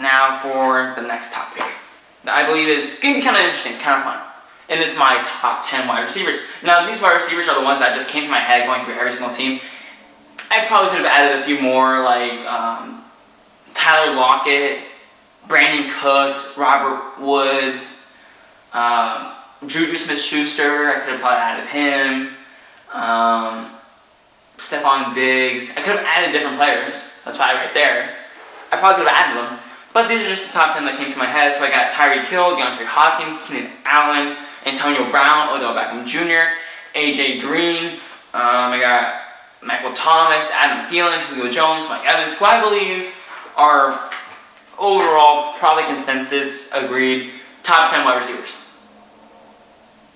Now for the next topic that I believe is going to be kind of interesting, kind of fun. And it's my top 10 wide receivers. Now, these wide receivers are the ones that just came to my head going through every single team. I probably could have added a few more, like Tyler Lockett, Brandon Cooks, Robert Woods, Juju Smith-Schuster. I could have probably added him. Stephon Diggs. I could have added different players. That's 5 right there. I probably could have added them. But these are just the top 10 that came to my head. So I got Tyreek Hill, DeAndre Hopkins, Keenan Allen, Antonio Brown, Odell Beckham Jr., AJ Green. I got Michael Thomas, Adam Thielen, Julio Jones, Mike Evans, who I believe are overall, probably consensus agreed, top 10 wide receivers.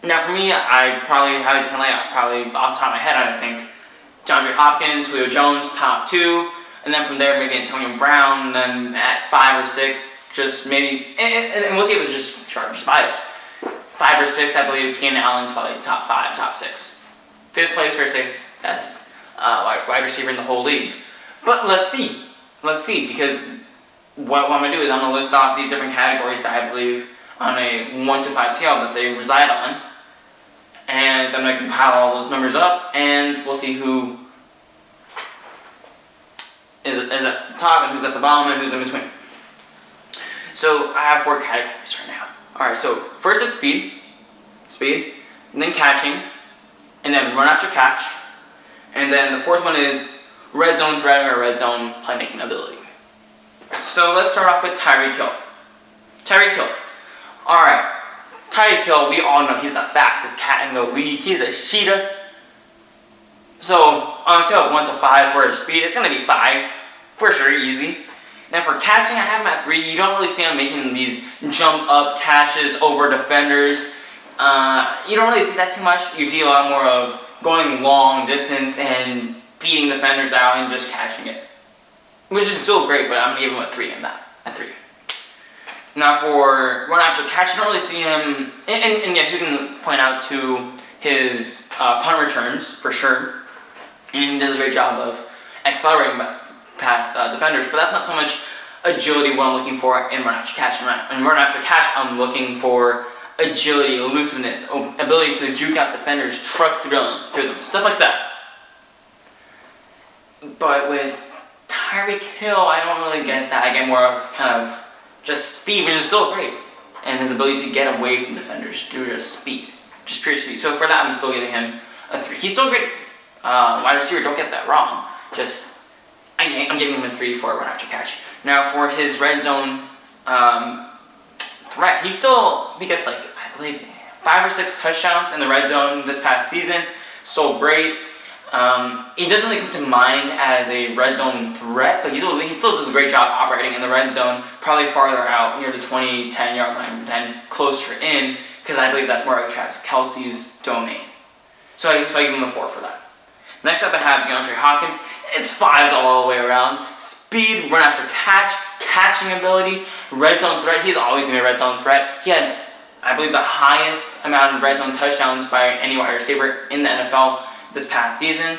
Now for me, I probably have a different layout. Probably off the top of my head, I think DeAndre Hopkins, Julio Jones, top 2. And then from there, maybe Antonio Brown, and then at 5 or 6, just maybe, and we'll see if it's just bias. 5 or 6, I believe Keenan Allen's probably top 5, top 6. 5th place for 6th best wide receiver in the whole league. But let's see, because what I'm going to do is I'm going to list off these different categories that I believe on a 1 to 5 scale that they reside on. And I'm going to compile all those numbers up, and we'll see who is at the top and who's at the bottom and who's in between. So I have 4 categories right now. Alright, so first is speed, and then catching, and then run after catch, and then the 4th one is red zone threat or red zone playmaking ability. So let's start off with Tyreek Hill. Alright, Tyreek Hill, we all know he's the fastest cat in the league. He's a cheetah. So on a scale of 1 to 5 for his speed, it's going to be 5. For sure, easy. Now for catching, I have him at 3. You don't really see him making these jump up catches over defenders. You don't really see that too much. You see a lot more of going long distance and beating defenders out and just catching it. Which is still great, but I'm going to give him a 3 in that. At 3. Now for run after catch, you don't really see him, and yes, you can point out to his punt returns, for sure. And he does a great job of accelerating past defenders, but that's not so much agility what I'm looking for in run after catch. In run after catch, I'm looking for agility, elusiveness, ability to juke out defenders, truck through them, stuff like that. But with Tyreek Hill, I don't really get that. I get more of kind of just speed, which is still great, and his ability to get away from defenders through just speed, just pure speed. So for that, I'm still giving him a 3. He's still a great wide receiver, don't get that wrong. I'm giving him a 3 for a run after catch. Now for his red zone threat, he gets like, I believe, 5 or 6 touchdowns in the red zone this past season. So great. He doesn't really come to mind as a red zone threat, but he still does a great job operating in the red zone, probably farther out near the 20, 10-yard line, then closer in, because I believe that's more of Travis Kelce's domain. So I give him a 4 for that. Next up I have DeAndre Hopkins. It's 5s all the way around. Speed, run after catch, catching ability, red zone threat. He's always going to be a red zone threat. He had, I believe, the highest amount of red zone touchdowns by any wide receiver in the NFL this past season.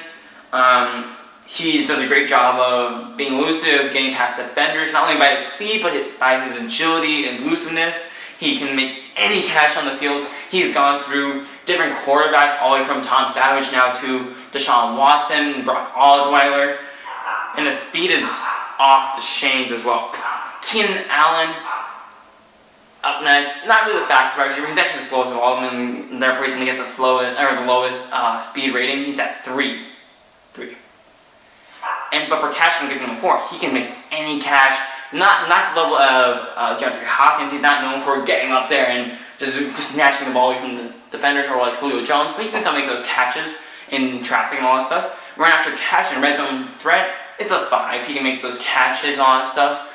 He does a great job of being elusive, getting past defenders, not only by his speed, but by his agility and elusiveness. He can make any catch on the field. He's gone through different quarterbacks, all the way from Tom Savage now to Deshaun Watson, Brock Osweiler, and his speed is off the chains as well. Keenan Allen, up next, not really the fastest wide receiver. He's actually the slowest of all of them, and therefore he's going to get the lowest speed rating. He's at 3. But for catch, I'm giving him a 4. He can make any catch. Not to the level of DeAndre Hopkins. He's not known for getting up there and just snatching the ball away from the defenders or like Julio Jones, but he can still make those catches in traffic and all that stuff. Run after catch and red zone threat, it's a 5. He can make those catches and all that stuff.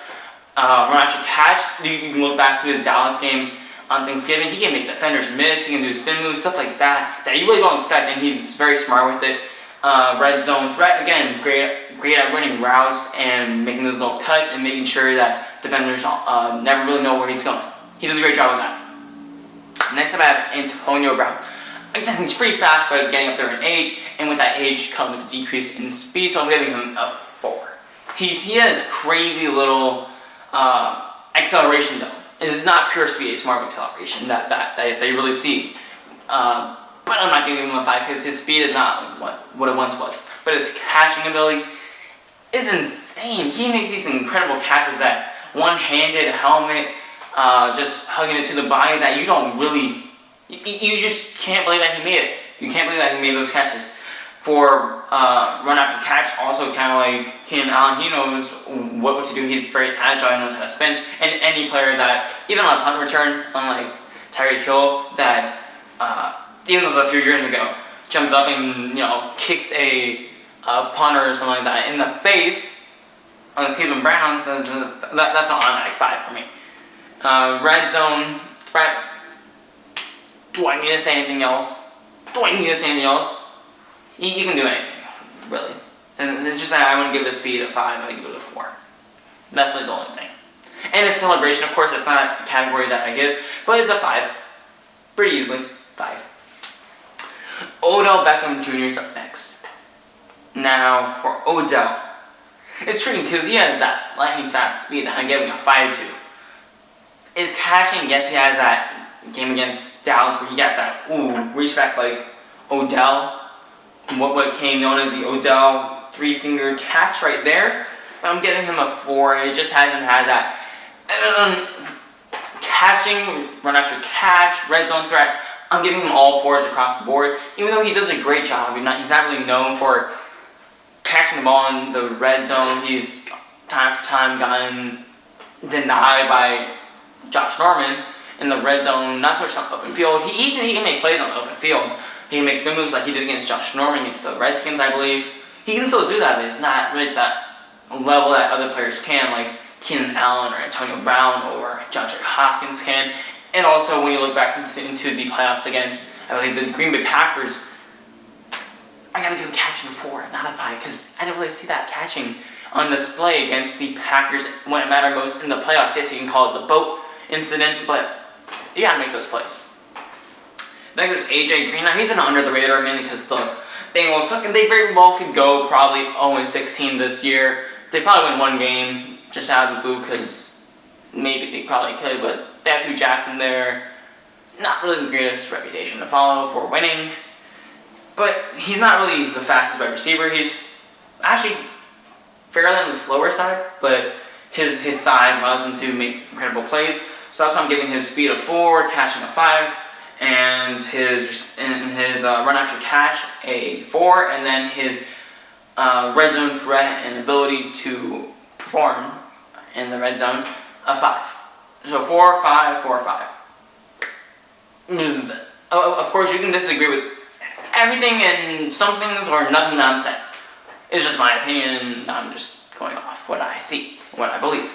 Run after catch, you can look back to his Dallas game on Thanksgiving. He can make defenders miss. He can do spin moves, stuff like that you really don't expect, and he's very smart with it. Red zone threat, again, great at running routes and making those little cuts and making sure that defenders never really know where he's going. He does a great job with that. Next up I have Antonio Brown. Again, he's pretty fast, but getting up there in age, and with that age comes a decrease in speed, so I'm giving him a 4. He has crazy little acceleration though. It's not pure speed, it's more of acceleration that you really see. But I'm not giving him a 5 because his speed is not what it once was. But his catching ability is insane. He makes these incredible catches that one-handed helmet, just hugging it to the body that you don't really, you just can't believe that he made it. You can't believe that he made those catches. For run after catch, also kind of like Canales, he knows what to do. He's very agile, he knows how to spin. And any player that, even on a punt return, unlike Tyreek Hill, that even though a few years ago, jumps up and kicks a punter or something like that in the face on the Cleveland Browns, that's an automatic 5 for me. Red zone threat. Do I need to say anything else? He can do anything, really. And it's just that I wouldn't give it a speed of 5, I would give it a 4. That's really the only thing. And his celebration, of course, that's not a category that I give, but it's a 5. Pretty easily, 5. Odell Beckham Jr. is up next. Now, for Odell, it's tricky because he has that lightning fast speed that I'm giving a 5 to. Is catching, yes, he has that game against Dallas where he got that, reach back like Odell. What came known as the Odell 3-finger catch right there. I'm giving him a 4. It just hasn't had that catching, run after catch, red zone threat. I'm giving him all 4s across the board. Even though he does a great job, he's not really known for catching the ball in the red zone. He's time after time gotten denied by Josh Norman in the red zone, not so much on the open field. He can make plays on the open field. He can make spin moves like he did against Josh Norman against the Redskins, I believe. He can still do that, but it's not really to that level that other players can, like Keenan Allen or Antonio Brown or DeAndre Hopkins can. And also, when you look back into the playoffs against, I believe, the Green Bay Packers, I gotta give the catching a 4, not a 5, because I didn't really see that catching on display against the Packers when it mattered most in the playoffs. Yes, you can call it the boat incident, but you gotta make those plays. Next is AJ Green. Now, he's been under the radar mainly because the Bengals suck, and they very well could go probably 0-16 this year. They probably win one game just out of the blue because maybe they probably could, but they have Hugh Jackson there. Not really the greatest reputation to follow for winning, but he's not really the fastest wide receiver. He's actually fairly on the slower side, but his size allows him to make incredible plays. So that's why I'm giving his speed a 4, catching a 5, and his run after catch a 4, and then his red zone threat and ability to perform in the red zone a 5. So 4, 5, 4, 5. Of course, you can disagree with everything and some things or nothing that I'm saying. It's just my opinion, and I'm just going off what I see, what I believe.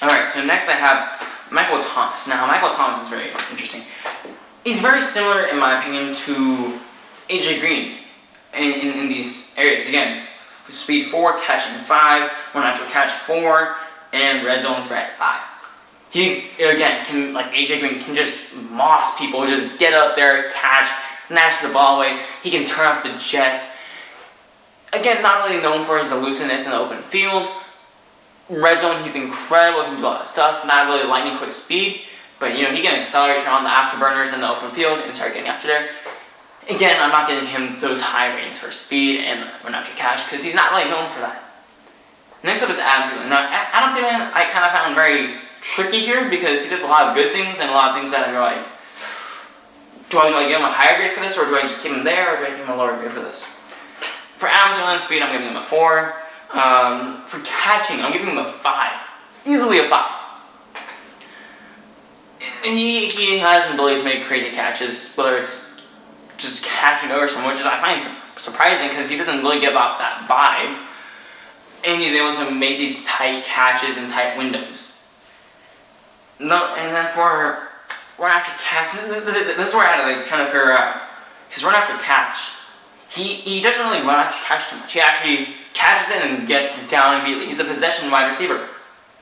Alright, so next I have Michael Thomas. Now, Michael Thomas is very interesting. He's very similar, in my opinion, to AJ Green in these areas. Again, speed 4, catching 5, run after catch 4, and red zone threat 5. He, again, can, like AJ Green, can just moss people, just get up there, catch, snatch the ball away. He can turn up the jet. Again, not really known for his elusiveness in the open field. Red zone, he's incredible, he can do a lot of stuff. Not really lightning quick speed, but he can accelerate around the afterburners in the open field and start getting after there. Again, I'm not giving him those high ratings for speed and run after catch because he's not really known for that. Next up is Adam Thielen. Now, Adam Thielen, I kind of found very tricky here because he does a lot of good things and a lot of things that are like, do I give him a higher grade for this, or do I just keep him there, or do I give him a lower grade for this? For Adam Thielen speed, I'm giving him a 4. For catching, I'm giving him a 5. Easily a 5. He has an ability to make crazy catches, whether it's just catching over someone, which I find surprising because he doesn't really give off that vibe. And he's able to make these tight catches in tight windows. No, and then for run after catch, this is where I had to trying to figure out his run after catch. He doesn't really run after catch too much. He actually catches it and gets down immediately. He's a possession wide receiver.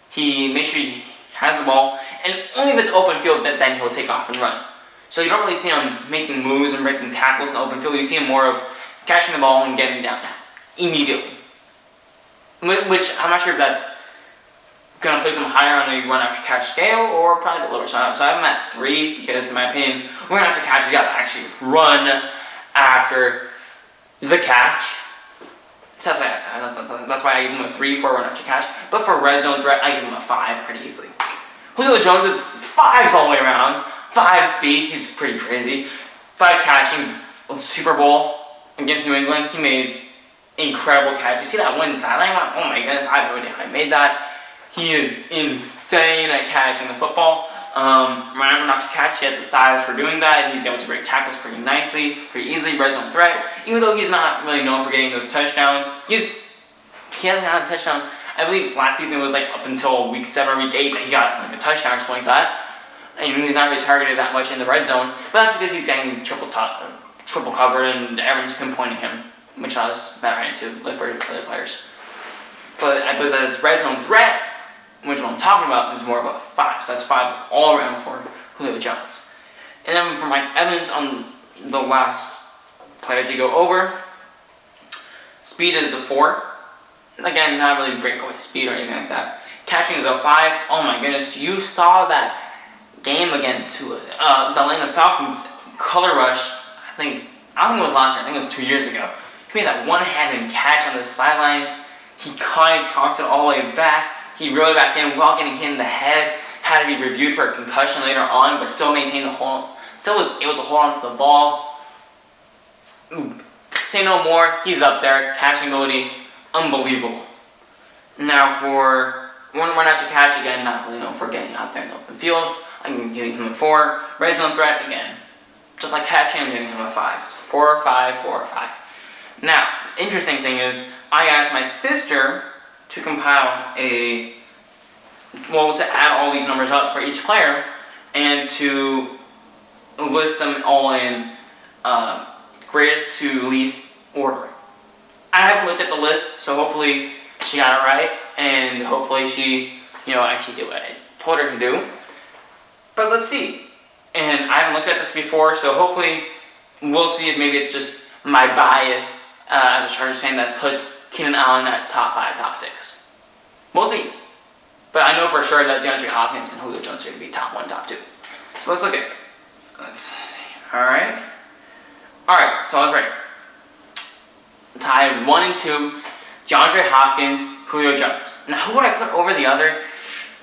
He makes sure he has the ball, and only if it's open field then he'll take off and run. So you don't really see him making moves and breaking tackles in the open field. You see him more of catching the ball and getting down immediately. Which I'm not sure if that's gonna place him higher on a run after catch scale, or probably a bit lower. So I have him at 3 because, in my opinion, run after catch, you gotta actually run after the catch. So that's why I give him a 3 for run after catch. But for red zone threat, I give him a 5 pretty easily. Julio Jones is 5s all the way around. 5 speed, he's pretty crazy. 5 catching, Super Bowl against New England, he made incredible catch. You see that one sideline? Oh my goodness, I have no idea how he made that. He is insane at catching the football. Run after catch, he has the size for doing that. He's able to break tackles pretty nicely, pretty easily, red zone threat. Even though he's not really known for getting those touchdowns, he hasn't had a touchdown. I believe last season it was like up until week 7 or week 8 that he got like a touchdown or something like that. And he's not really targeted that much in the red zone, but that's because he's getting triple covered and everyone's pinpointing him, which I was better into for other players. But I believe that his red zone threat, which what I'm talking about, is more of a 5. So that's 5s all around for Julio Jones. And then for Mike Evans on the last player to go over, speed is a 4. Again, not really breakaway speed or anything like that. Catching is a 5. Oh my goodness, you saw that game against the Atlanta Falcons color rush. I don't think it was last year. I think it was 2 years ago. He made that one-handed catch on the sideline. He conked it all the way back. He reeled it back in while getting hit in the head. Had to be reviewed for a concussion later on, but still maintained the hold. Still was able to hold on to the ball. Say no more. He's up there. Catching ability, unbelievable. Now for run after catch, again, not really known for getting out there in the open field. I'm giving him a 4. Red zone threat, again, just like catching, I'm giving him a 5. It's 4 or 5, 4 or 5. Now, interesting thing is, I asked my sister to compile to add all these numbers up for each player and to list them all in greatest to least order. I haven't looked at the list, so hopefully she got it right, and hopefully she, actually did what I told her to do. But let's see. And I haven't looked at this before, so hopefully we'll see if maybe it's just my bias as a Chargers fan that puts Keenan Allen at top 5, top 6. We'll see. But I know for sure that DeAndre Hopkins and Julio Jones are going to be top 1, top 2. So let's look at it. Let's see. Alright, so I was right. Tied 1 and 2, DeAndre Hopkins, Julio Jones. Now who would I put over the other?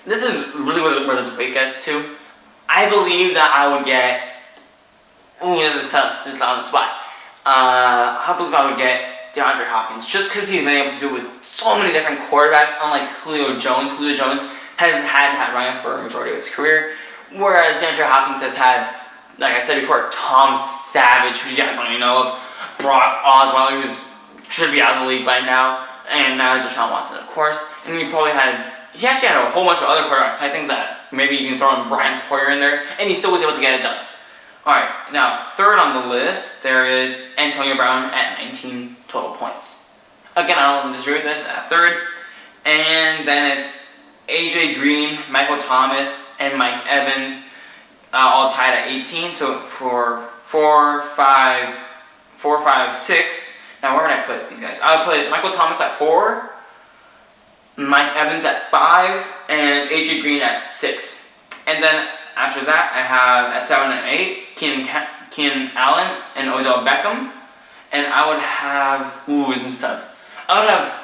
This is really where the debate gets to. I believe that I would get... this is tough. This is on the spot. I believe I would get DeAndre Hopkins, just because he's been able to do it with so many different quarterbacks, unlike Julio Jones. Julio Jones hadn't had Ryan for a majority of his career, whereas DeAndre Hopkins has had, like I said before, Tom Savage, who you guys don't even know of, Brock Osweiler, who should be out of the league by now, and now Deshaun Watson, of course. And he actually had a whole bunch of other quarterbacks. I think that maybe you can throw in Brian Hoyer in there, and he still was able to get it done. Alright, now third on the list, there is Antonio Brown at 19 total points. Again, I don't disagree with this, at third. And then it's AJ Green, Michael Thomas, and Mike Evans, all tied at 18. So for 4, 5, 6. Now where would I put these guys? I would put Michael Thomas at 4, Mike Evans at 5, and AJ Green at 6. And then after that, I have at 7 and 8, Keenan Allen and Odell Beckham. And I would have, this is tough. I would have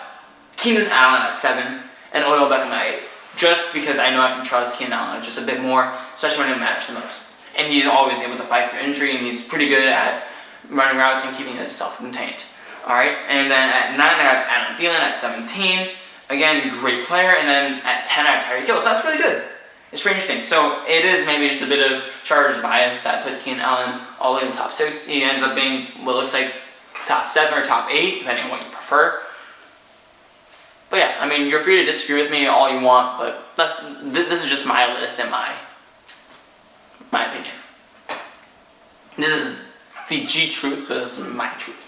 Keenan Allen at 7 and Odell Beckham at 8. Just because I know I can trust Keenan Allen just a bit more, especially when it matters the most. And he's always able to fight through injury, and he's pretty good at running routes and keeping himself contained. Alright, and then at 9, I have Adam Thielen at 17. Again, great player. And then at 10, I have Tyreek Hill. So that's really good. It's pretty interesting. So it is maybe just a bit of Chargers bias that puts Keenan Allen all the way in the top 6. He ends up being what looks like top 7 or top 8, depending on what you prefer. But yeah, I mean, you're free to disagree with me all you want, but this is just my list and my opinion. This is the G-Truth, so this is my truth.